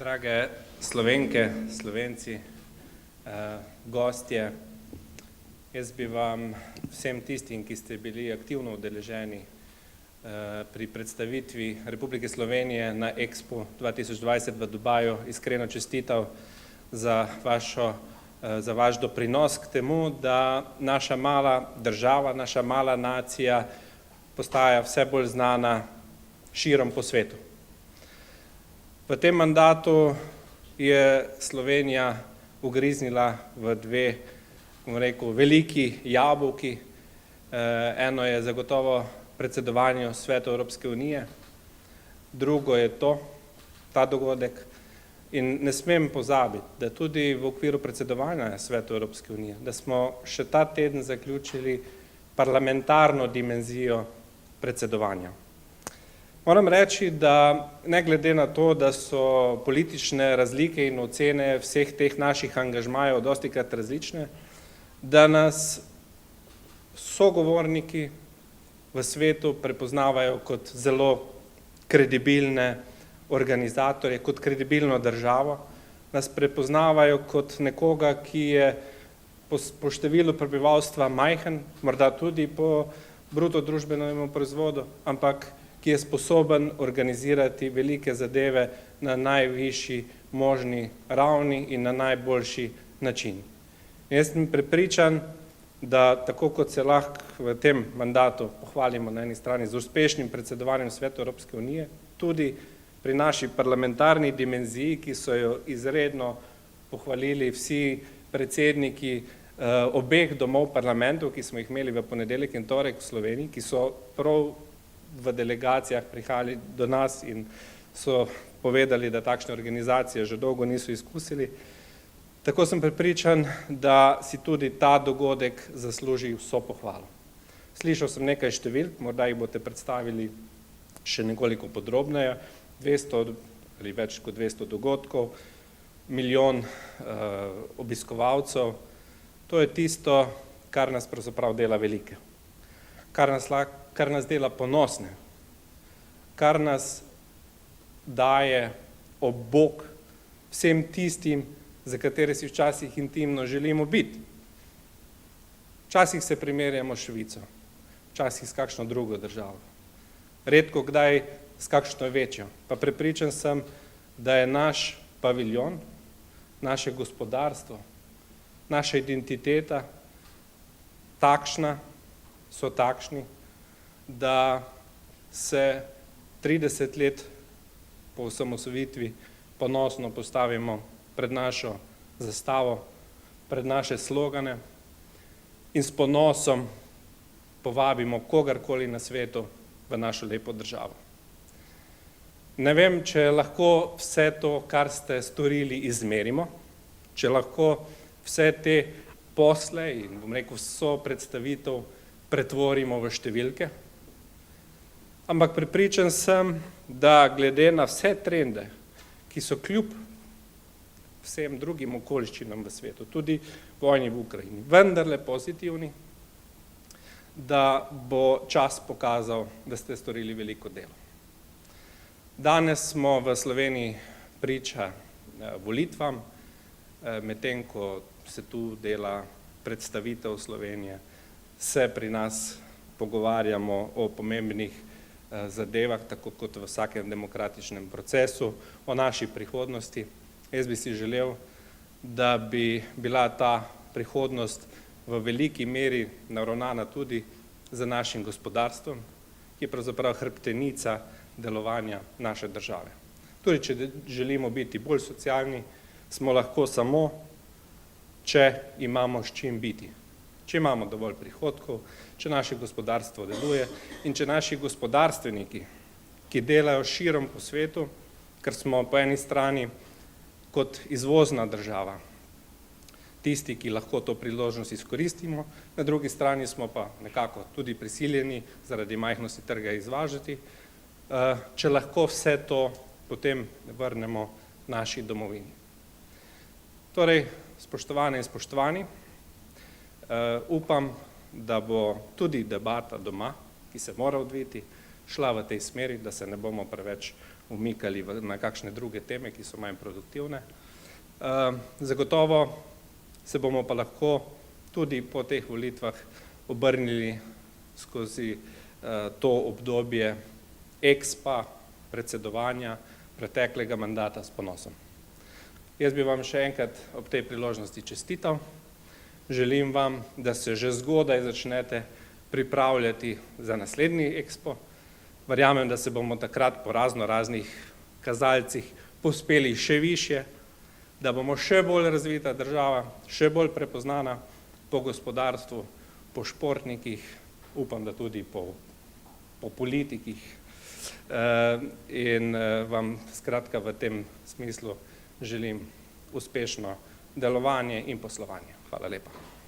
Drage Slovenke, Slovenci, gostje, jaz bi vam vsem tistim, ki ste bili aktivno udeleženi pri predstavitvi Republike Slovenije na Expo 2020 v Dubaju iskreno čestital za vaš doprinos k temu, da naša mala država, naša mala nacija postaja vse bolj znana širom po svetu. V tem mandatu je Slovenija ugriznila v dve, bom rekel, veliki jabolki. Eno je zagotovo predsedovanje Svetu Evropske unije, drugo je ta dogodek. In ne smem pozabiti, da tudi v okviru predsedovanja Svetu Evropske unije, da smo še ta teden zaključili parlamentarno dimenzijo predsedovanja. Moram reči, da ne glede na to, da so politične razlike in ocene vseh teh naših angažmajev dostikrat različne, da nas sogovorniki v svetu prepoznavajo kot zelo kredibilne organizatorje, kot kredibilno državo, nas prepoznavajo kot nekoga, ki je po številu prebivalstva majhen, morda tudi po bruto družbenem proizvodu, ampak ki je sposoben organizirati velike zadeve na najvišji možni ravni in na najboljši način. Jaz sem prepričan, da tako kot se lahko v tem mandatu pohvalimo na eni strani z uspešnim predsedovanjem Svetu Evropske unije, tudi pri naši parlamentarni dimenziji, ki so jo izredno pohvalili vsi predsedniki obeh domov parlamentov, ki smo jih imeli v ponedeljek in torek v Sloveniji, ki so prav v delegacijah prihajali do nas in so povedali, da takšne organizacije že dolgo niso izkusili. Tako sem prepričan, da si tudi ta dogodek zasluži vso pohvalo. Slišal sem nekaj številk, morda jih boste predstavili še nekoliko podrobneje, 200 ali več kot 200 dogodkov, milijon obiskovalcev, to je tisto, kar nas pravzaprav dela velike, kar nas dela ponosne, kar nas daje ob bok vsem tistim, za katere si včasih intimno želimo biti. Včasih se primerjamo s Švico, včasih s kakšno drugo državo, redko kdaj s kakšno večjo, pa prepričan sem, da je naš paviljon, naše gospodarstvo, naša identiteta takšna, so takšni, da se 30 let po osamosvojitvi ponosno postavimo pred našo zastavo, pred naše slogane in s ponosom povabimo kogarkoli na svetu v našo lepo državo. Ne vem, če lahko vse to, kar ste storili, izmerimo, če lahko vse te posle in, bom rekel, vso predstavitev pretvorimo v številke, ampak prepričan sem, da glede na vse trende, ki so kljub vsem drugim okoliščinam v svetu, tudi vojni v Ukrajini, vendarle pozitivni, da bo čas pokazal, da ste storili veliko delo. Danes smo v Sloveniji priča volitvam, medtem ko se tu dela predstavitev Slovenije, se pri nas pogovarjamo o pomembnih zadevah, tako kot v vsakem demokratičnem procesu, o naši prihodnosti. Jaz bi si želel, da bi bila ta prihodnost v veliki meri naravnana tudi za našim gospodarstvom, ki je pravzaprav hrbtenica delovanja naše države. Tudi če želimo biti bolj socialni, smo lahko samo, če imamo s čim biti. Če imamo dovolj prihodkov, če naše gospodarstvo deluje in če naši gospodarstveniki, ki delajo širom po svetu, ker smo po eni strani kot izvozna država, tisti, ki lahko to priložnost izkoristimo, na drugi strani smo pa nekako tudi prisiljeni zaradi majhnosti trga izvažati, če lahko vse to potem vrnemo naši domovini. Torej, spoštovane in spoštovani, upam, da bo tudi debata doma, ki se mora odviti, šla v tej smeri, da se ne bomo preveč umikali na kakšne druge teme, ki so manj produktivne. Zagotovo se bomo pa lahko tudi po teh volitvah obrnili skozi to obdobje expa predsedovanja preteklega mandata s ponosom. Jaz bi vam še enkrat ob tej priložnosti čestital. Želim vam, da se že zgodaj začnete pripravljati za naslednji expo. Verjamem, da se bomo takrat po raznih kazalcih povzpeli še višje, da bomo še bolj razvita država, še bolj prepoznana po gospodarstvu, po športnikih, upam, da tudi po politikih. In vam skratka v tem smislu želim uspešno delovanje in poslovanje. Hvala lepa.